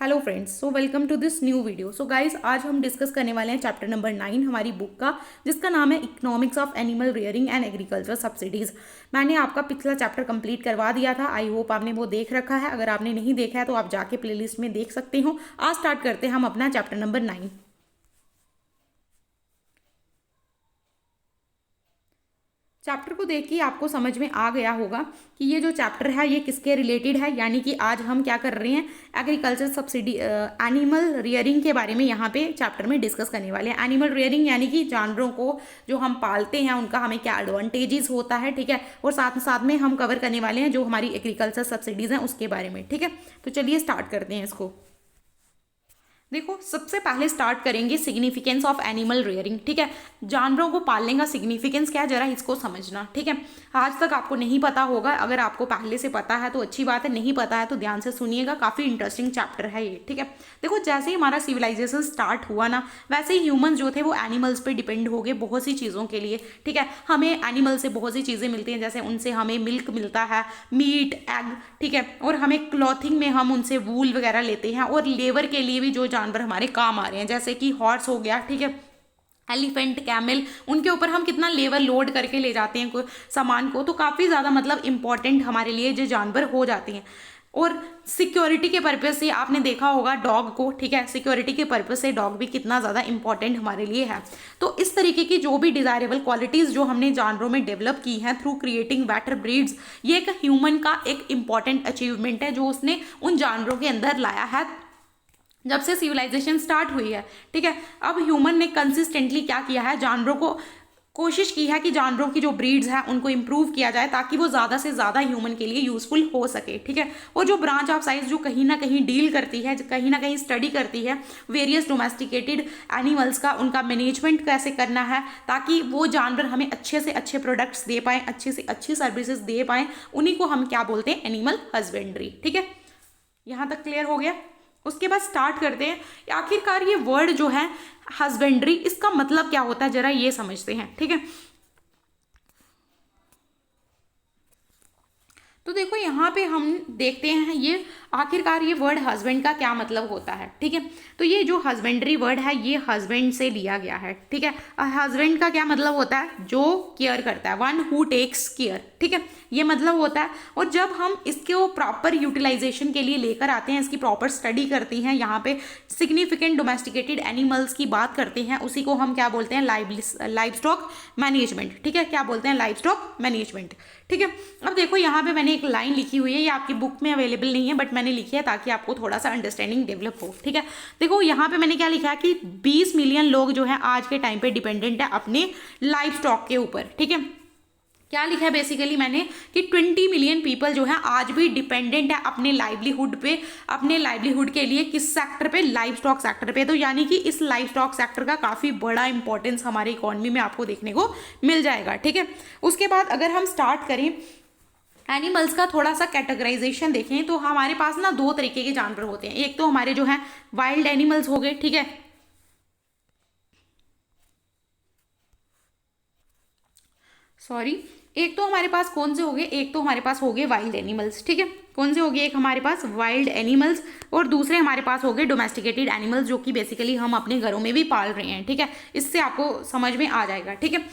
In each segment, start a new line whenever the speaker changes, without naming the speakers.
Hello friends, so welcome to this new video. So guys, आज हम discuss करने वाले हैं चैप्टर नंबर 9 हमारी बुक का, जिसका नाम है economics of animal rearing and agriculture subsidies. मैंने आपका पिछला चैप्टर कंप्लीट करवा दिया था। आई होप आपने वो देख रखा है। अगर आपने नहीं देखा है तो आप जाके प्लेलिस्ट में देख सकते हो। आज स्टार्ट करते हैं हम अपना चैप्टर नंबर 9। चैप्टर को देख के आपको समझ में आ गया होगा कि ये जो चैप्टर है ये किसके रिलेटेड है। यानी कि आज हम क्या कर रहे हैं, एग्रीकल्चर सब्सिडी एनिमल रियरिंग के बारे में यहाँ पे चैप्टर में डिस्कस करने वाले हैं। एनिमल रियरिंग यानी कि जानवरों को जो हम पालते हैं उनका हमें क्या एडवांटेजेस होता है, ठीक है। और साथ साथ में हम कवर करने वाले हैं जो हमारी एग्रीकल्चर सब्सिडीज हैं उसके बारे में, ठीक है। तो चलिए स्टार्ट करते हैं इसको। देखो, सबसे पहले स्टार्ट करेंगे सिग्निफिकेंस ऑफ एनिमल रियरिंग, ठीक है। जानवरों को पालने का सिग्निफिकेंस क्या है, जरा इसको समझना, ठीक है। आज तक आपको नहीं पता होगा, अगर आपको पहले से पता है तो अच्छी बात है, नहीं पता है तो ध्यान से सुनिएगा, काफ़ी इंटरेस्टिंग चैप्टर है ये, ठीक है। देखो, जैसे ही हमारा सिविलाइजेशन स्टार्ट हुआ ना, वैसे ही ह्यूमन जो थे वो एनिमल्स पे डिपेंड हो गए बहुत सी चीज़ों के लिए, ठीक है। हमें एनिमल से बहुत सी चीज़ें मिलती हैं, जैसे उनसे हमें मिल्क मिलता है, मीट, एग, ठीक है। और हमें क्लॉथिंग में हम उनसे वूल वगैरह लेते हैं, और लेबर के लिए भी जो जानवर हमारे काम आ रहे हैं, जैसे कि हॉर्स हो गया, ठीक है, एलिफेंट, कैमल, उनके ऊपर हम कितना लेबर लोड करके ले जाते हैं कोई सामान को, तो काफ़ी ज़्यादा मतलब इंपॉर्टेंट हमारे लिए जो जानवर हो जाते हैं। और सिक्योरिटी के पर्पज़ से आपने देखा होगा डॉग को, ठीक है, सिक्योरिटी के पर्पज़ से डॉग भी कितना ज़्यादा इंपॉर्टेंट हमारे लिए है। तो इस तरीके की जो भी डिज़ायरेबल क्वालिटीज़ जो हमने जानवरों में डेवलप की हैं थ्रू क्रिएटिंग बेटर ब्रीड्स, ये एक ह्यूमन का एक इंपॉर्टेंट अचीवमेंट है जो उसने उन जानवरों के अंदर लाया है जब से सिविलाइजेशन स्टार्ट हुई है, ठीक है। अब ह्यूमन ने कंसिस्टेंटली क्या किया है, जानवरों को कोशिश की है कि जानवरों की जो ब्रीड्स हैं उनको इम्प्रूव किया जाए ताकि वो ज़्यादा से ज़्यादा ह्यूमन के लिए यूज़फुल हो सके, ठीक है। और जो ब्रांच ऑफ साइंस जो कहीं ना कहीं डील करती है, कहीं ना कहीं स्टडी करती है वेरियस डोमेस्टिकेटेड एनिमल्स का, उनका मैनेजमेंट कैसे करना है ताकि वो जानवर हमें अच्छे से अच्छे प्रोडक्ट्स दे पाएँ, अच्छे से अच्छी सर्विसेज दे पाएँ, उन्हीं को हम क्या बोलते हैं, एनिमल हस्बेंड्री, ठीक है। यहाँ तक क्लियर हो गया। उसके बाद स्टार्ट करते हैं, आखिरकार ये वर्ड जो है हस्बेंड्री, इसका मतलब क्या होता है, जरा ये समझते हैं, ठीक है। तो देखो, यहाँ पे हम देखते हैं ये आखिरकार ये वर्ड हस्बैंड का क्या मतलब होता है, ठीक है। तो ये जो हस्बेंड्री वर्ड है ये हस्बैंड से लिया गया है, ठीक है। हस्बैंड का क्या मतलब होता है, जो केयर करता है, वन हु टेक्स केयर, ठीक है, ये मतलब होता है। और जब हम इसके वो प्रॉपर यूटिलाइजेशन के लिए लेकर आते हैं, इसकी प्रॉपर स्टडी करती हैं, यहाँ पे सिग्निफिकेंट डोमेस्टिकेटेड एनिमल्स की बात करते हैं, उसी को हम क्या बोलते हैं, लाइव स्टॉक मैनेजमेंट, ठीक है। क्या बोलते हैं, लाइव स्टॉक मैनेजमेंट, ठीक है। अब देखो, यहाँ पे मैंने एक लाइन लिखी हुई है, ये आपकी बुक में अवेलेबल नहीं है बट मैंने लिखी है ताकि आपको थोड़ा सा अंडरस्टैंडिंग डेवलप हो, ठीक है। देखो, यहाँ पे मैंने क्या लिखा है कि 20 मिलियन लोग जो है आज के टाइम पे डिपेंडेंट है अपने लाइव स्टॉक के ऊपर, ठीक है। क्या लिखा है बेसिकली मैंने कि 20 मिलियन पीपल जो है आज भी डिपेंडेंट है अपने लाइवलीहुड पे, अपने लाइवलीहुड के लिए किस सेक्टर पे, लाइव स्टॉक सेक्टर पे। तो यानी कि इस लाइव स्टॉक सेक्टर का काफ़ी बड़ा इंपॉर्टेंस हमारे इकोनॉमी में आपको देखने को मिल जाएगा, ठीक है। उसके बाद अगर हम स्टार्ट करें एनिमल्स का थोड़ा सा कैटेगराइजेशन देखें तो हमारे पास ना दो तरीके के जानवर होते हैं। एक तो हमारे जो है वाइल्ड एनिमल्स हो गए, ठीक है, सॉरी, एक तो हमारे पास कौन से हो गए, एक तो हमारे पास हो गए वाइल्ड एनिमल्स, ठीक है। कौन से हो गए, एक हमारे पास वाइल्ड एनिमल्स और दूसरे हमारे पास हो गए डोमेस्टिकेटेड एनिमल्स, जो कि बेसिकली हम अपने घरों में भी पाल रहे हैं, ठीक है। इससे आपको समझ में आ जाएगा, ठीक है।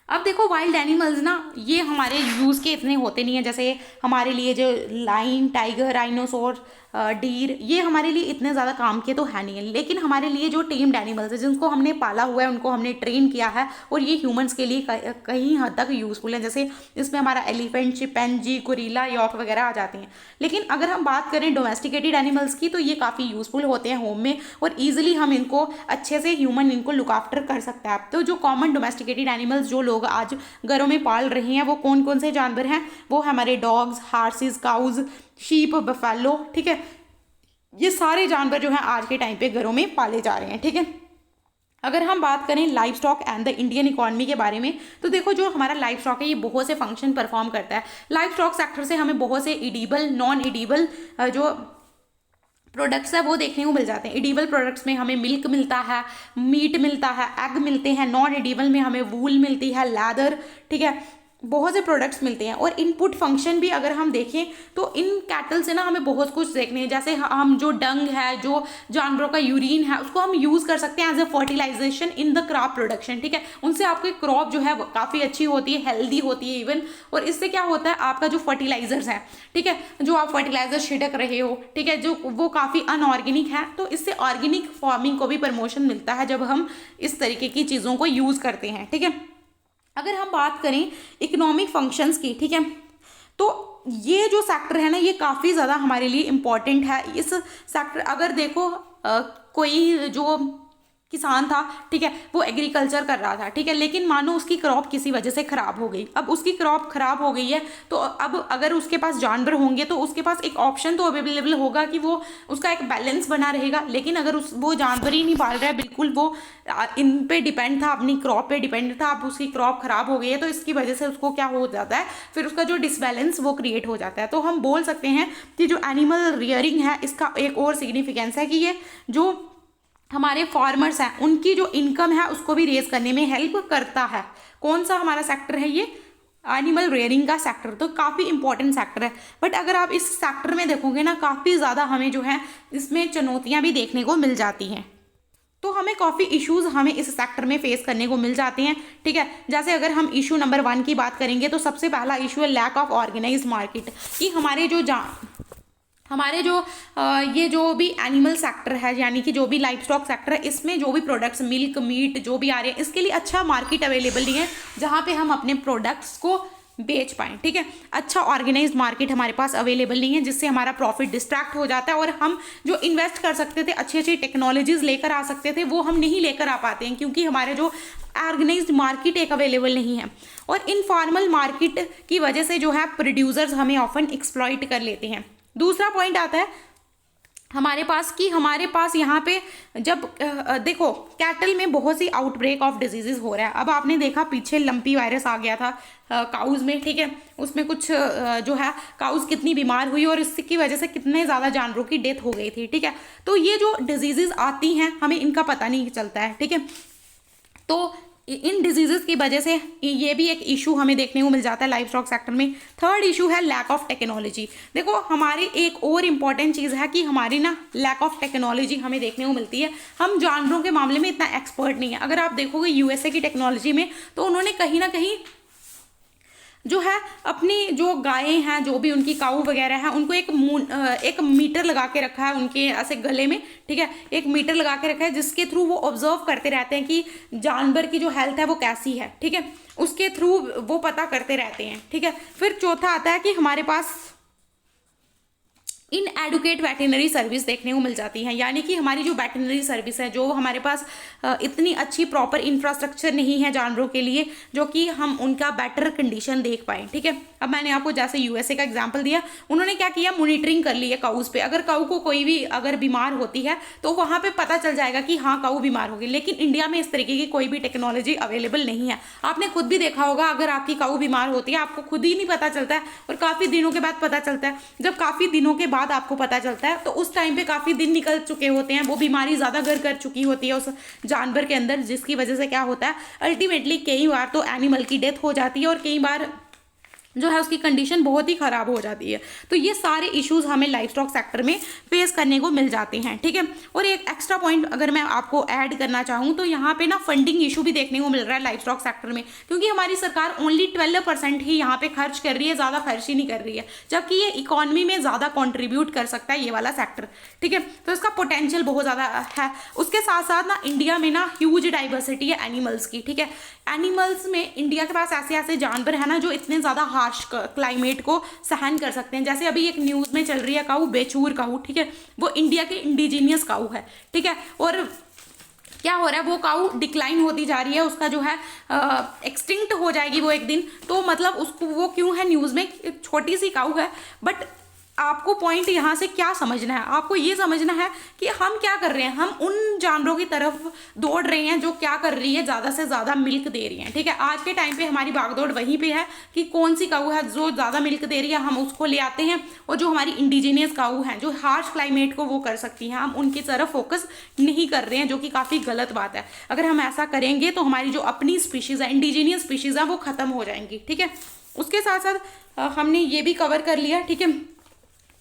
अब देखो, वाइल्ड एनिमल्स ना ये हमारे यूज़ के इतने होते नहीं है, जैसे हमारे लिए जो लाइन, टाइगर, राइनोसोर, डीर, ये हमारे लिए इतने ज़्यादा काम के तो है नहीं है। लेकिन हमारे लिए जो टेम्ड एनिमल्स है, जिनको हमने पाला हुआ है, उनको हमने ट्रेन किया है और ये ह्यूमंस के लिए कहीं हद तक यूज़फुल है। जैसे इसमें हमारा एलिफेंट, चिंपैंजी, गोरिल्ला, यॉक वगैरह आ जाते हैं। लेकिन अगर हम बात करें डोमेस्टिकेटेड एनिमल्स की तो ये काफ़ी यूज़फुल होते हैं होम में, और ईजिली हम इनको अच्छे से ह्यूमन इनको लुक आफ्टर कर सकता है। तो जो कॉमन डोमेस्टिकेटेड एनिमल्स जो लोग आज घरों में पाल रहे हैं वो कौन कौन से जानवर हैं, वो हमारे dogs, horses, cows, sheep, buffalo, ठीक है। ये सारे जानवर जो हैं आज के टाइम पे घरों में पाले जा रहे हैं, ठीक है। अगर हम बात करें live stock and the Indian economy के बारे में तो देखो, जो हमारा लाइव स्टॉक है ये बहुत से फंक्शन परफॉर्म करता है। लाइव स्टॉक सेक्टर से हमें बहुत से इडिबल, नॉन इडिबल जो प्रोडक्ट्स है वो देखने को मिल जाते हैं। एडिबल प्रोडक्ट्स में हमें मिल्क मिलता है, मीट मिलता है, एग मिलते हैं। नॉन एडिबल में हमें वूल मिलती है, लैदर, ठीक है, बहुत से प्रोडक्ट्स मिलते हैं। और इनपुट फंक्शन भी अगर हम देखें तो इन कैटल से ना हमें बहुत कुछ देखने हैं, जैसे हम जो डंग है, जो जानवरों का यूरिन है, उसको हम यूज़ कर सकते हैं as a fertilization in the crop production, ठीक है। उनसे आपकी क्रॉप जो है वो काफ़ी अच्छी होती है, हेल्दी होती है इवन। और इससे क्या होता है, आपका जो फर्टिलाइजर्स है, ठीक है, जो आप फर्टिलाइजर छिड़क रहे हो, ठीक है, जो वो काफ़ी अनऑर्गेनिक है, तो इससे ऑर्गेनिक फार्मिंग को भी प्रमोशन मिलता है जब हम इस तरीके की चीज़ों को यूज़ करते हैं, ठीक है। अगर हम बात करें इकोनॉमिक फंक्शंस की, ठीक है, तो ये जो सेक्टर है ना, ये काफ़ी ज़्यादा हमारे लिए इम्पॉर्टेंट है। इस सेक्टर अगर देखो कोई जो किसान था, ठीक है, वो एग्रीकल्चर कर रहा था, ठीक है, लेकिन मानो उसकी क्रॉप किसी वजह से ख़राब हो गई। अब उसकी क्रॉप ख़राब हो गई है, तो अब अगर उसके पास जानवर होंगे तो उसके पास एक ऑप्शन तो अवेलेबल होगा कि वो उसका एक बैलेंस बना रहेगा। लेकिन अगर वो जानवर ही नहीं पाल रहा है, बिल्कुल वो इन पे डिपेंड था, अपनी क्रॉप पे डिपेंड था, अब उसकी क्रॉप ख़राब हो गई है, तो इसकी वजह से उसको क्या हो जाता है, फिर उसका जो डिसबैलेंस वो क्रिएट हो जाता है। तो हम बोल सकते हैं कि जो एनिमल रियरिंग है, इसका एक और सिग्निफिकेंस है कि ये जो हमारे फार्मर्स हैं उनकी जो इनकम है उसको भी रेज करने में हेल्प करता है। कौन सा हमारा सेक्टर है ये, एनिमल रेयरिंग का सेक्टर, तो काफ़ी इंपॉर्टेंट सेक्टर है। बट अगर आप इस सेक्टर में देखोगे ना, काफ़ी ज़्यादा हमें जो है इसमें चुनौतियाँ भी देखने को मिल जाती हैं। तो हमें काफ़ी इश्यूज हमें इस सेक्टर में फेस करने को मिल जाते हैं, ठीक है। जैसे अगर हम इशू नंबर 1 की बात करेंगे तो सबसे पहला इशू है लैक ऑफ ऑर्गेनाइज्ड मार्केट, कि हमारे जो ये जो भी एनिमल सेक्टर है, यानी कि जो भी लाइफ स्टॉक सेक्टर है, इसमें जो भी प्रोडक्ट्स मिल्क मीट जो भी आ रहे हैं, इसके लिए अच्छा मार्केट अवेलेबल नहीं है जहाँ पे हम अपने प्रोडक्ट्स को बेच पाएँ, ठीक है। अच्छा ऑर्गेनाइज्ड मार्केट हमारे पास अवेलेबल नहीं है, जिससे हमारा प्रॉफिट डिस्ट्रैक्ट हो जाता है और हम जो इन्वेस्ट कर सकते थे, अच्छी अच्छी टेक्नोलॉजीज लेकर आ सकते थे, वो हम नहीं लेकर आ पाते हैं क्योंकि हमारे जो ऑर्गेनाइज्ड मार्केट एक अवेलेबल नहीं है। और इनफॉर्मल मार्केट की वजह से जो है प्रोड्यूसर्स हमें ऑफन एक्सप्लॉइट कर लेते हैं। दूसरा पॉइंट आता है हमारे पास यहाँ पे जब देखो कैटल में बहुत सी आउटब्रेक ऑफ डिजीजेस हो रहा है। अब आपने देखा पीछे लंपी वायरस आ गया था काउज में, ठीक है, उसमें कुछ जो है काउज कितनी बीमार हुई और इसकी वजह से कितने ज़्यादा जानवरों की डेथ हो गई थी, ठीक है। तो ये जो डिजीजेस आती हैं हमें इनका पता नहीं चलता है, ठीक है। तो इन डिजीजेस की वजह से ये भी एक इशू हमें देखने को मिल जाता है लाइफ स्टॉक सेक्टर में। थर्ड इशू है लैक ऑफ टेक्नोलॉजी। देखो हमारी एक और इम्पॉर्टेंट चीज़ है कि हमारी ना लैक ऑफ टेक्नोलॉजी हमें देखने को मिलती है। हम जानवरों के मामले में इतना एक्सपर्ट नहीं है। अगर आप देखोगे यूएसए की टेक्नोलॉजी में, तो उन्होंने कहीं ना कहीं जो है अपनी जो गायें हैं, जो भी उनकी काऊ वगैरह है, उनको एक मीटर लगा के रखा है उनके ऐसे गले में, ठीक है, एक मीटर लगा के रखा है जिसके थ्रू वो ऑब्जर्व करते रहते हैं कि जानवर की जो हेल्थ है वो कैसी है, ठीक है, उसके थ्रू वो पता करते रहते हैं, ठीक है। फिर चौथा आता है कि हमारे पास इन एडुकेट वेटनरी सर्विस देखने को मिल जाती है, यानी कि हमारी जो वेटनरी सर्विस है, जो हमारे पास इतनी अच्छी प्रॉपर इंफ्रास्ट्रक्चर नहीं है जानवरों के लिए जो कि हम उनका बेटर कंडीशन देख पाएँ, ठीक है। अब मैंने आपको जैसे यूएसए का एग्जांपल दिया, उन्होंने क्या किया, मॉनिटरिंग कर ली है काउस पे। अगर काऊ को कोई भी अगर बीमार होती है तो वहाँ पे पता चल जाएगा कि हाँ काऊ बीमार होगी। लेकिन इंडिया में इस तरीके की कोई भी टेक्नोलॉजी अवेलेबल नहीं है। आपने खुद भी देखा होगा, अगर आपकी काऊ बीमार होती है आपको खुद ही नहीं पता चलता है और काफ़ी दिनों के बाद पता चलता है। जब काफ़ी दिनों के बाद आपको पता चलता है तो उस टाइम पे काफ़ी दिन निकल चुके होते हैं, वो बीमारी ज़्यादा घर कर चुकी होती है उस जानवर के अंदर, जिसकी वजह से क्या होता है, अल्टीमेटली कई बार तो एनिमल की डेथ हो जाती है और कई बार जो है उसकी कंडीशन बहुत ही ख़राब हो जाती है। तो ये सारे इश्यूज हमें लाइफ स्टॉक सेक्टर में फेस करने को मिल जाते हैं, ठीक है। और एक एक्स्ट्रा पॉइंट अगर मैं आपको ऐड करना चाहूँ तो यहाँ पे ना फंडिंग इशू भी देखने को मिल रहा है लाइफ स्टॉक सेक्टर में, क्योंकि हमारी सरकार ओनली 12% ही यहाँ पे खर्च कर रही है, ज़्यादा खर्च ही नहीं कर रही है, जबकि ये इकॉनमी में ज़्यादा कॉन्ट्रीब्यूट कर सकता है ये वाला सेक्टर, ठीक है। तो इसका पोटेंशियल बहुत ज़्यादा है। उसके साथ साथ ना इंडिया में ना ह्यूज डाइवर्सिटी है एनिमल्स की, ठीक है। एनिमल्स में इंडिया के पास ऐसे ऐसे जानवर है ना जो इतने ज़्यादा हार्श क्लाइमेट को सहन कर सकते हैं। जैसे अभी एक न्यूज़ में चल रही है काऊ, बेचूर काऊ, ठीक है, वो इंडिया के इंडिजीनियस काऊ है, ठीक है। और क्या हो रहा है, वो काऊ डिक्लाइन होती जा रही है, उसका जो है एक्सटिंक्ट हो जाएगी वो एक दिन। तो मतलब उसको वो क्यों है न्यूज़ में, छोटी सी काऊ है बट आपको पॉइंट यहाँ से क्या समझना है, आपको ये समझना है कि हम क्या कर रहे हैं, हम उन जानवरों की तरफ दौड़ रहे हैं जो क्या कर रही है, ज़्यादा से ज़्यादा मिल्क दे रही हैं। ठीक है, आज के टाइम पे हमारी भागदौड़ वहीं पे है कि कौन सी काऊ है जो ज़्यादा मिल्क दे रही है, हम उसको ले आते हैं, और जो हमारी इंडिजीनियस काऊ हैं जो हार्श क्लाइमेट को वो कर सकती हैं, हम उनकी तरफ फोकस नहीं कर रहे हैं, जो कि काफ़ी गलत बात है। अगर हम ऐसा करेंगे तो हमारी जो अपनी स्पीशीज़ है, इंडिजीनियस स्पीशीज़ है, वो ख़त्म हो जाएंगी। ठीक है, उसके साथ साथ हमने ये भी कवर कर लिया। ठीक है,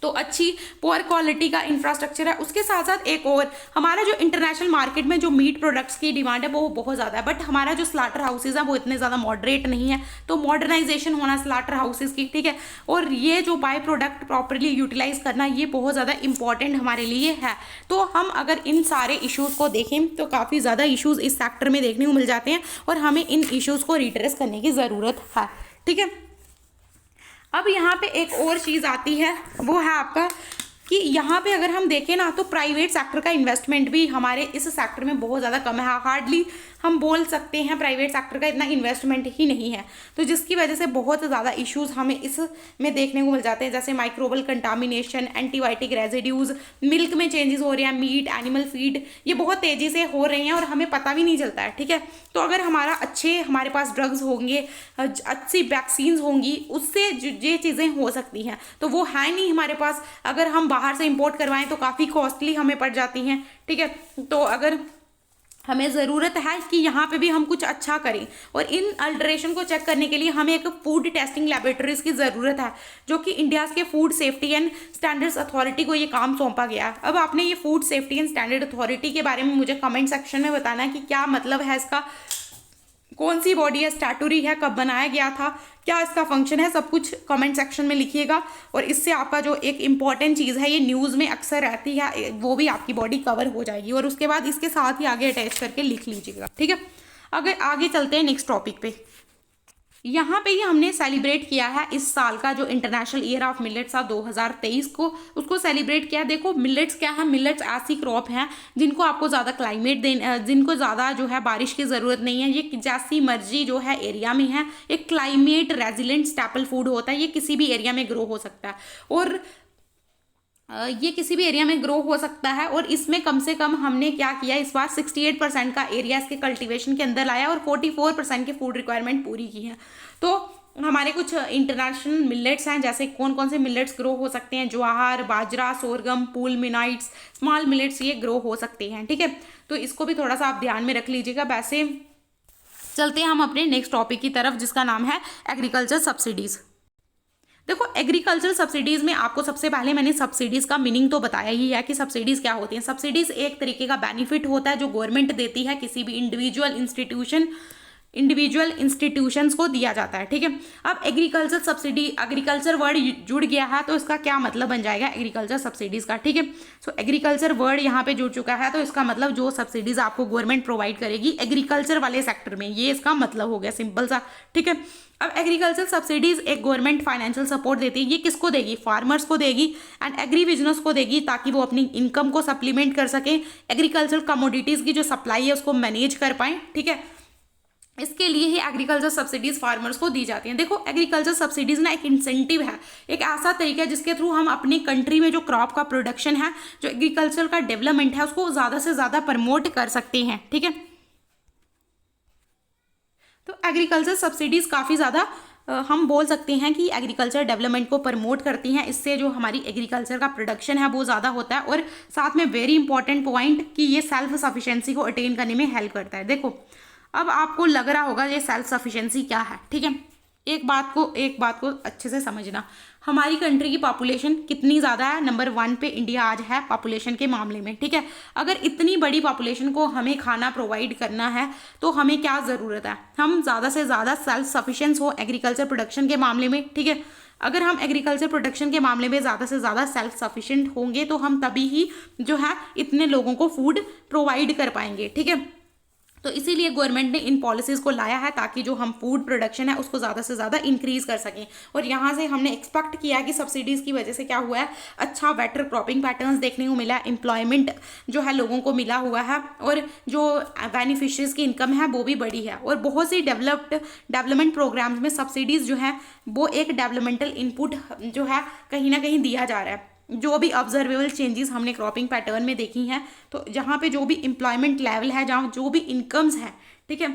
तो अच्छी पुअर क्वालिटी का इंफ्रास्ट्रक्चर है। उसके साथ साथ एक और, हमारा जो इंटरनेशनल मार्केट में जो मीट प्रोडक्ट्स की डिमांड है वो बहुत ज़्यादा है, बट हमारा जो स्लाटर हाउसेज है वो इतने ज़्यादा मॉडरेट नहीं है। तो मॉडर्नाइजेशन होना स्लाटर हाउसेज की, ठीक है, और ये जो बाय प्रोडक्ट प्रॉपरली यूटिलाइज करना, ये बहुत ज़्यादा इंपॉर्टेंट हमारे लिए है। तो हम अगर इन सारे इश्यूज़ को देखें तो काफ़ी ज़्यादा इश्यूज़ इस सेक्टर में देखने को मिल जाते हैं, और हमें इन इश्यूज़ को रिड्रेस करने की ज़रूरत है। ठीक है, अब यहाँ पे एक और चीज़ आती है, वो है आपका कि यहाँ पे अगर हम देखें ना तो प्राइवेट सेक्टर का इन्वेस्टमेंट भी हमारे इस सेक्टर में बहुत ज़्यादा कम है। हार्डली हम बोल सकते हैं प्राइवेट सेक्टर का इतना इन्वेस्टमेंट ही नहीं है, तो जिसकी वजह से बहुत ज़्यादा इश्यूज़ हमें इसमें देखने को मिल जाते हैं, जैसे microbial contamination, antibiotic residues, milk में चेंजेस हो रहे हैं, मीट एनिमल फीड ये बहुत तेज़ी से हो रहे हैं और हमें पता भी नहीं चलता है। ठीक है, तो अगर हमारे पास ड्रग्स होंगे, अच्छी वैक्सीन्स होंगी, उससे ये चीज़ें हो सकती हैं, तो वो है नहीं हमारे पास। अगर हम बाहर से इंपोर्ट करवाएं तो काफ़ी कॉस्टली हमें पड़ जाती हैं। ठीक है, तो अगर हमें ज़रूरत है कि यहाँ पे भी हम कुछ अच्छा करें, और इन अल्टरेशन को चेक करने के लिए हमें एक फूड टेस्टिंग लैबोरेटरीज की ज़रूरत है, जो कि इंडिया के food safety and standards authority को ये काम सौंपा गया है। अब आपने ये food safety and standard authority के बारे में मुझे कमेंट सेक्शन में बताना है कि क्या मतलब है इसका, कौन सी बॉडी है, स्टैटूरी है, कब बनाया गया था, क्या इसका फंक्शन है, सब कुछ कमेंट सेक्शन में लिखिएगा। और इससे आपका जो एक इम्पॉर्टेंट चीज़ है, ये न्यूज़ में अक्सर रहती है, वो भी आपकी बॉडी कवर हो जाएगी, और उसके बाद इसके साथ ही आगे अटैच करके लिख लीजिएगा। ठीक है, अगर आगे चलते हैं नेक्स्ट टॉपिक पे। यहाँ पे ही हमने सेलिब्रेट किया है इस साल का जो इंटरनेशनल ईयर ऑफ मिलेट्स था 2023 को, उसको सेलिब्रेट किया। देखो मिलेट्स क्या है, मिलेट्स ऐसी क्रॉप हैं जिनको आपको ज़्यादा क्लाइमेट जिनको ज़्यादा जो है बारिश की ज़रूरत नहीं है, ये जैसी मर्जी जो है एरिया में है, एक क्लाइमेट रेजिलेंट स्टेपल फूड होता है, ये किसी भी एरिया में ग्रो हो सकता है, और ये किसी भी एरिया में ग्रो हो सकता है। और इसमें कम से कम हमने क्या किया, इस बार 68% का एरिया इसके कल्टीवेशन के अंदर लाया, और 44% की फूड रिक्वायरमेंट पूरी की है। तो हमारे कुछ इंटरनेशनल मिलेट्स हैं, जैसे कौन कौन से मिलेट्स ग्रो हो सकते हैं, ज्वार, बाजरा, सोरगम, पूल मिनाइट्स, स्मॉल मिलेट्स, ये ग्रो हो सकते हैं। ठीक है, तो इसको भी थोड़ा सा आप ध्यान में रख लीजिएगा। वैसे चलते हैं हम अपने नेक्स्ट टॉपिक की तरफ, जिसका नाम है एग्रीकल्चर सब्सिडीज़। देखो एग्रीकल्चरल सब्सिडीज़ में आपको सबसे पहले मैंने सब्सिडीज़ का मीनिंग तो बताया ही है कि सब्सिडीज़ क्या होती हैं। सब्सिडीज़ एक तरीके का बेनिफिट होता है जो गवर्नमेंट देती है, किसी भी इंडिविजुअल इंस्टीट्यूशंस को दिया जाता है। ठीक है, अब एग्रीकल्चर सब्सिडी, एग्रीकल्चर वर्ड जुड़ गया है तो इसका क्या मतलब बन जाएगा एग्रीकल्चर सब्सिडीज़ का। ठीक है, सो एग्रीकल्चर वर्ड यहाँ पे जुड़ चुका है, तो इसका मतलब जो सब्सिडीज़ आपको गवर्नमेंट प्रोवाइड करेगी एग्रीकल्चर वाले सेक्टर में, ये इसका मतलब हो गया सिंपल सा। ठीक है, अब एग्रीकल्चर सब्सिडीज़ एक गवर्नमेंट फाइनेंशियल सपोर्ट देती है, ये किसको देगी, फार्मर्स को देगी एंड एग्री बिजनेस को देगी, ताकि वो अपनी इनकम को सप्लीमेंट कर सकें, एग्रीकल्चर कमोडिटीज़ की जो सप्लाई है उसको मैनेज कर पाएँ। ठीक है, इसके लिए ही एग्रीकल्चर सब्सिडीज़ फार्मर्स को दी जाती हैं। देखो एग्रीकल्चर सब्सिडीज़ ना एक इंसेंटिव है, एक ऐसा तरीका है जिसके थ्रू हम अपनी कंट्री में जो क्रॉप का प्रोडक्शन है, जो एग्रीकल्चर का डेवलपमेंट है, उसको ज़्यादा से ज़्यादा प्रमोट कर सकते हैं। ठीक है, तो एग्रीकल्चर सब्सिडीज़ काफ़ी ज़्यादा हम बोल सकते हैं कि एग्रीकल्चर डेवलपमेंट को प्रमोट करती हैं। इससे जो हमारी एग्रीकल्चर का प्रोडक्शन है वो ज़्यादा होता है, और साथ में वेरी इंपॉर्टेंट पॉइंट कि ये सेल्फ सफिशिएंसी को अटेन करने में हेल्प करता है। देखो अब आपको लग रहा होगा ये सेल्फ सफिशिएंसी क्या है। ठीक है, एक बात को अच्छे से समझना, हमारी कंट्री की पॉपुलेशन कितनी ज़्यादा है, नंबर 1 पे इंडिया आज है पॉपुलेशन के मामले में। ठीक है, अगर इतनी बड़ी पॉपुलेशन को हमें खाना प्रोवाइड करना है तो हमें क्या ज़रूरत है, हम ज़्यादा से ज़्यादा सेल्फ सफिशिएंस हो एग्रीकल्चर प्रोडक्शन के मामले में। ठीक है, अगर हम एग्रीकल्चर प्रोडक्शन के मामले में ज़्यादा से ज़्यादा सेल्फ सफिशिएंट होंगे तो हम तभी ही जो है इतने लोगों को फूड प्रोवाइड कर पाएंगे। ठीक है, तो इसीलिए गवर्नमेंट ने इन पॉलिसीज़ को लाया है ताकि जो हम फूड प्रोडक्शन है उसको ज़्यादा से ज़्यादा इंक्रीज़ कर सकें। और यहाँ से हमने एक्सपेक्ट किया है कि सब्सिडीज़ की वजह से क्या हुआ है, अच्छा बेटर क्रॉपिंग पैटर्न्स देखने को मिला है, एम्प्लॉयमेंट जो है लोगों को मिला हुआ है, और जो बेनिफिशरीज की इनकम है वो भी बढ़ी है। और बहुत सी डेवलपमेंट प्रोग्राम्स में सब्सिडीज़ जो है वो एक डेवलपमेंटल इनपुट जो है कहीं ना कहीं दिया जा रहा है। जो भी ऑब्जर्वेबल चेंजेस हमने क्रॉपिंग पैटर्न में देखी हैं, तो जहाँ पे जो भी एम्प्लॉयमेंट लेवल है, जहाँ जो भी इनकम्स हैं, ठीक है,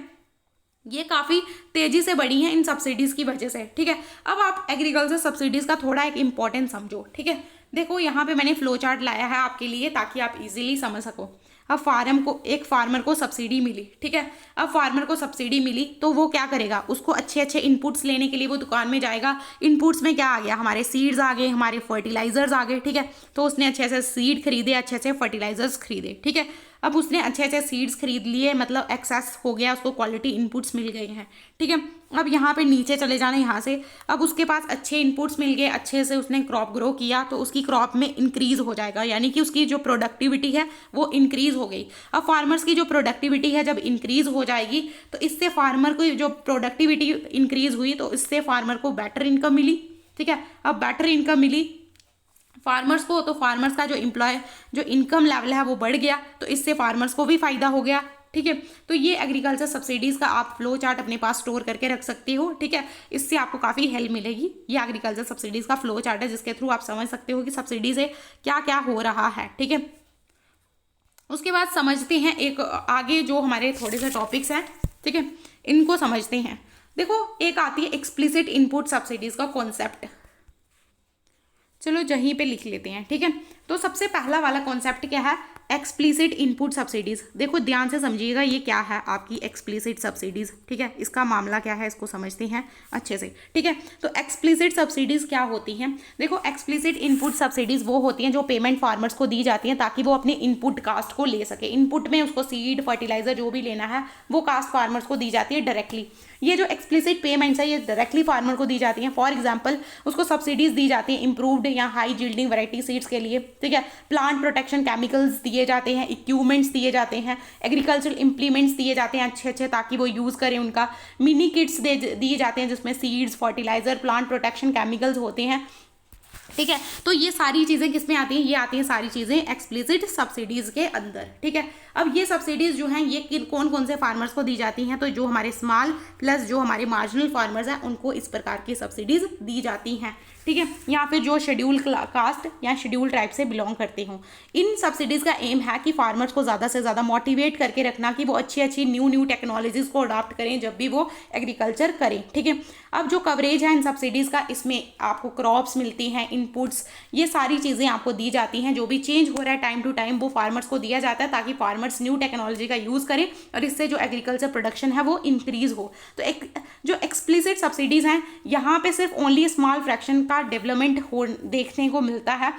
ये काफ़ी तेज़ी से बढ़ी हैं इन सब्सिडीज़ की वजह से। ठीक है, अब आप एग्रीकल्चर सब्सिडीज़ का थोड़ा एक इम्पॉर्टेंट समझो। ठीक है, देखो यहाँ पे मैंने फ्लो चार्ट लाया है आपके लिए ताकि आप इजीली समझ सको। अब एक फार्मर को सब्सिडी मिली, ठीक है, अब फार्मर को सब्सिडी मिली तो वो क्या करेगा, उसको अच्छे अच्छे इनपुट्स लेने के लिए वो दुकान में जाएगा। इनपुट्स में क्या आ गया, हमारे सीड्स आ गए, हमारे फर्टिलाइजर्स आ गए। ठीक है, तो उसने अच्छे अच्छे सीड खरीदे, अच्छे अच्छे फर्टिलाइजर्स खरीदे। ठीक है, अब उसने अच्छे अच्छे सीड्स खरीद लिए, मतलब एक्सेस हो गया, उसको क्वालिटी इनपुट्स मिल गए हैं। ठीक है, अब यहाँ पे नीचे चले जाना यहाँ से, अब उसके पास अच्छे इनपुट्स मिल गए, अच्छे से उसने क्रॉप ग्रो किया, तो उसकी क्रॉप में इंक्रीज हो जाएगा, यानी कि उसकी जो प्रोडक्टिविटी है वो इंक्रीज हो गई। अब फार्मर्स की जो प्रोडक्टिविटी है जब इंक्रीज हो जाएगी तो इससे फार्मर को जो प्रोडक्टिविटी इंक्रीज हुई तो इससे फार्मर को बेटर इनकम मिली। ठीक है, अब बेटर इनकम मिली फार्मर्स को, तो फार्मर्स का जो इनकम लेवल है वो बढ़ गया, तो इससे फार्मर्स को भी फायदा हो गया। ठीक है, तो ये एग्रीकल्चर सब्सिडीज़ का आप फ्लो चार्ट अपने पास स्टोर करके रख सकते हो। ठीक है, इससे आपको काफ़ी हेल्प मिलेगी। ये एग्रीकल्चर सब्सिडीज़ का फ्लो चार्ट है जिसके थ्रू आप समझ सकते हो कि सब्सिडी से क्या क्या हो रहा है। ठीक है, उसके बाद समझते हैं एक आगे जो हमारे थोड़े से टॉपिक्स हैं। ठीक है, इनको समझते हैं। देखो, एक आती है एक्सप्लिसिट इनपुट सब्सिडीज़ का कॉन्सेप्ट। चलो यहीं पे लिख लेते हैं। ठीक है, तो सबसे पहला वाला कॉन्सेप्ट क्या है, एक्सप्लिसिट इनपुट सब्सिडीज़। देखो ध्यान से समझिएगा, ये क्या है आपकी एक्सप्लिसिट सब्सिडीज़। ठीक है, इसका मामला क्या है इसको समझते हैं अच्छे से। ठीक है, तो एक्सप्लिसिट सब्सिडीज़ क्या होती हैं, देखो एक्सप्लिसिट इनपुट सब्सिडीज़ वो होती हैं जो पेमेंट फार्मर्स को दी जाती हैं ताकि वो अपने इनपुट कास्ट को ले सके। इनपुट में उसको सीड फर्टिलाइजर जो भी लेना है वो कास्ट फार्मर्स को दी जाती है डायरेक्टली। ये जो एक्सप्लिसिट पेमेंट्स है ये डायरेक्टली फार्मर को दी जाती हैं। फॉर एग्जांपल उसको सब्सिडीज़ दी जाती हैं इंप्रूव्ड या हाई यील्डिंग वैरायटी सीड्स के लिए। ठीक है, प्लांट प्रोटेक्शन केमिकल्स दिए जाते हैं, इक्विपमेंट्स दिए जाते हैं, एग्रीकल्चरल इंप्लीमेंट्स दिए जाते हैं अच्छे अच्छे ताकि वो यूज़ करें उनका। मिनी किट्स दिए जाते हैं जिसमें seeds, fertilizer, plant protection chemicals होते हैं। ठीक है, तो ये सारी चीज़ें किस में आती हैं, ये आती हैं सारी चीज़ें एक्सप्लिसिट सब्सिडीज़ के अंदर। ठीक है, अब ये सब्सिडीज़ जो हैं ये कौन कौन से फार्मर्स को दी जाती हैं, तो जो हमारे स्मॉल प्लस जो हमारे मार्जिनल फार्मर्स हैं उनको इस प्रकार की सब्सिडीज़ दी जाती हैं। ठीक है, या फिर जो शेड्यूल कास्ट या शेड्यूल ट्राइब से बिलोंग करते हों। इन सब्सिडीज़ का एम है कि फार्मर्स को ज़्यादा से ज़्यादा मोटिवेट करके रखना कि वो अच्छी अच्छी न्यू टेक्नोलॉजीज़ को अडॉप्ट करें जब भी वो एग्रीकल्चर करें। ठीक है, अब जो कवरेज है इन सब्सिडीज़ का, इसमें आपको क्रॉप्स मिलती हैं, इनपुट्स, ये सारी चीज़ें आपको दी जाती हैं। जो भी चेंज हो रहा है टाइम टू टाइम वो फार्मर्स को दिया जाता है ताकि फार्मर्स न्यू टेक्नोलॉजी का यूज़ करें और इससे जो एग्रीकल्चर प्रोडक्शन है वो इंक्रीज हो। तो एक जो एक्सप्लिसिट सब्सिडीज़ हैं यहाँ पे सिर्फ ओनली स्मॉल फ्रैक्शन का डेवलपमेंट हो देखने को मिलता है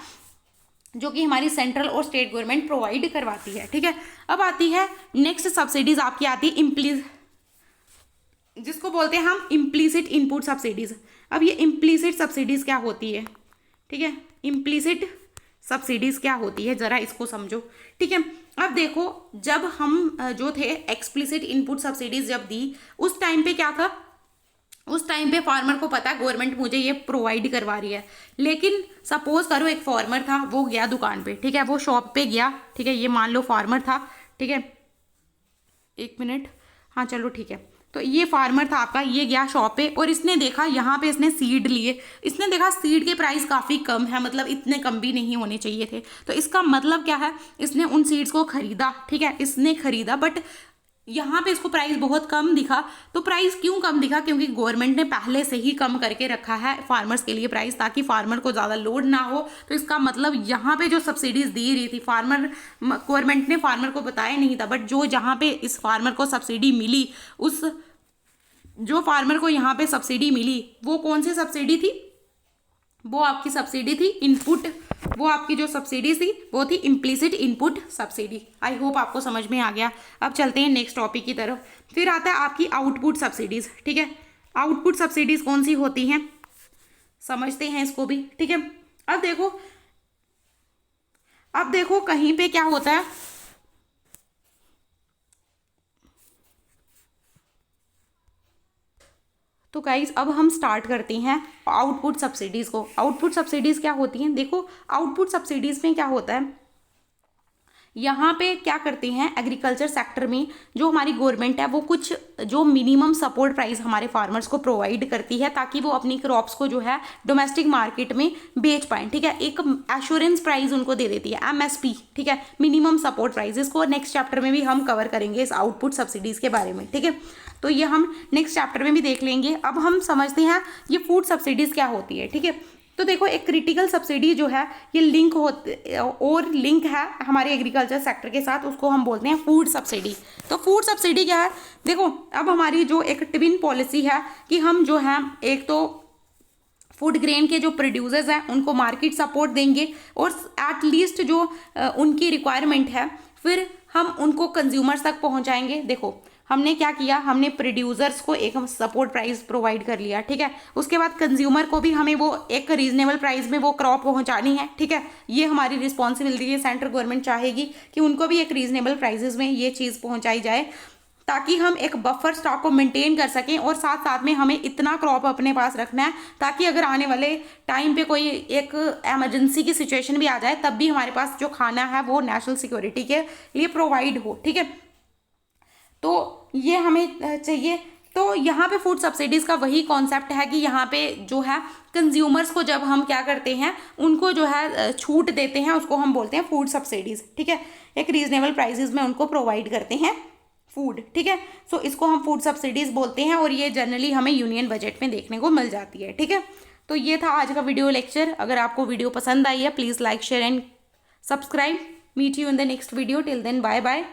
जो कि हमारी सेंट्रल और स्टेट गवर्नमेंट प्रोवाइड करवाती है। ठीक है, अब आती है नेक्स्ट सब्सिडीज़ आपकी आती है जिसको बोलते हैं हम इम्प्लीसिट इनपुट सब्सिडीज़। अब ये इम्प्लीसिट सब्सिडीज़ क्या होती है, ठीक है, इम्प्लीसिट सब्सिडीज़ क्या होती है ज़रा इसको समझो। ठीक है, अब देखो जब हम जो थे एक्सप्लिसिट इनपुट सब्सिडीज़ जब दी उस टाइम पे क्या था, उस टाइम पे फार्मर को पता है गवर्नमेंट मुझे ये प्रोवाइड करवा रही है, लेकिन सपोज करो एक फार्मर था वो गया दुकान पे, ठीक है, वो शॉप पे गया, ठीक है, ये मान लो फार्मर था, ठीक है, एक मिनट, हाँ चलो ठीक है, तो ये फार्मर था आपका, ये गया शॉप पे और इसने देखा यहाँ पे इसने सीड लिए, इसने देखा सीड के प्राइस काफ़ी कम है, मतलब इतने कम भी नहीं होने चाहिए थे, तो इसका मतलब क्या है, इसने उन सीड्स को खरीदा, ठीक है, इसने खरीदा बट यहाँ पे इसको प्राइस बहुत कम दिखा। तो प्राइस क्यों कम दिखा, क्योंकि गवर्नमेंट ने पहले से ही कम करके रखा है फार्मर्स के लिए प्राइस ताकि फार्मर को ज़्यादा लोड ना हो। तो इसका मतलब यहाँ पे जो सब्सिडीज़ दी रही थी गवर्नमेंट ने फार्मर को बताया नहीं था, बट जो जहाँ पे इस फार्मर को सब्सिडी मिली, उस जो फार्मर को यहाँ पे सब्सिडी मिली वो कौन सी सब्सिडी थी, वो आपकी सब्सिडी थी इनपुट, वो आपकी जो सब्सिडी थी वो थी implicit input subsidy. I hope आपको समझ में आ गया। अब चलते हैं नेक्स्ट टॉपिक की तरफ। फिर आता है आपकी आउटपुट सब्सिडीज़। ठीक है, आउटपुट सब्सिडीज़ कौन सी होती हैं समझते हैं इसको भी। ठीक है, अब देखो कहीं पे क्या होता है, गाइज अब हम स्टार्ट करते हैं आउटपुट सब्सिडीज़ को। आउटपुट सब्सिडीज़ क्या होती हैं? देखो आउटपुट सब्सिडीज़ में क्या होता है, यहाँ पे क्या करते हैं एग्रीकल्चर सेक्टर में जो हमारी गवर्नमेंट है वो कुछ जो मिनिमम सपोर्ट प्राइस हमारे फार्मर्स को प्रोवाइड करती है ताकि वो अपनी क्रॉप्स को जो है डोमेस्टिक मार्केट में बेच पाएँ, ठीक है। एक एश्योरेंस प्राइस उनको दे देती है, MSP, ठीक है, मिनिमम सपोर्ट प्राइस। इसको नेक्स्ट चैप्टर में भी हम कवर करेंगे इस आउटपुट सब्सिडीज़ के बारे में, ठीक है। तो ये हम नेक्स्ट चैप्टर में भी देख लेंगे। अब हम समझते हैं ये फूड सब्सिडीज़ क्या होती है, ठीक है। तो देखो एक क्रिटिकल सब्सिडी जो है ये लिंक है हमारे एग्रीकल्चर सेक्टर के साथ, उसको हम बोलते हैं फूड सब्सिडी। तो फूड सब्सिडी क्या है? देखो अब हमारी जो एक ट्विन पॉलिसी है कि हम जो है एक तो फूड ग्रेन के जो प्रोड्यूसर्स हैं उनको मार्केट सपोर्ट देंगे और एटलीस्ट जो उनकी रिक्वायरमेंट है फिर हम उनको कंज्यूमर्स तक पहुंचाएंगे। देखो हमने क्या किया, हमने प्रोड्यूसर्स को एक सपोर्ट प्राइस प्रोवाइड कर लिया, ठीक है। उसके बाद कंज्यूमर को भी हमें वो एक रीजनेबल प्राइस में वो क्रॉप पहुंचानी है, ठीक है। ये हमारी रिस्पॉन्सिबिलिटी है। सेंट्रल गवर्नमेंट चाहेगी कि उनको भी एक रीजनेबल प्राइसेस में ये चीज़ पहुंचाई जाए ताकि हम एक बफर स्टॉक को मेंटेन कर सकें और साथ साथ में हमें इतना क्रॉप अपने पास रखना है ताकि अगर आने वाले टाइम पे कोई एक एमरजेंसी की सिचुएशन भी आ जाए तब भी हमारे पास जो खाना है वो नेशनल सिक्योरिटी के लिए प्रोवाइड हो, ठीक है। तो ये हमें चाहिए। तो यहाँ पे फूड सब्सिडीज़ का वही कॉन्सेप्ट है कि यहाँ पे जो है कंज्यूमर्स को जब हम क्या करते हैं उनको जो है छूट देते हैं, उसको हम बोलते हैं फूड सब्सिडीज़, ठीक है। एक रीजनेबल प्राइसेस में उनको प्रोवाइड करते हैं फूड, ठीक है। सो इसको हम फूड सब्सिडीज़ बोलते हैं और ये जनरली हमें यूनियन बजट में देखने को मिल जाती है, ठीक है। तो ये था आज का वीडियो लेक्चर। अगर आपको वीडियो पसंद आई है please like share and subscribe. Meet you in the next video. Till then bye bye.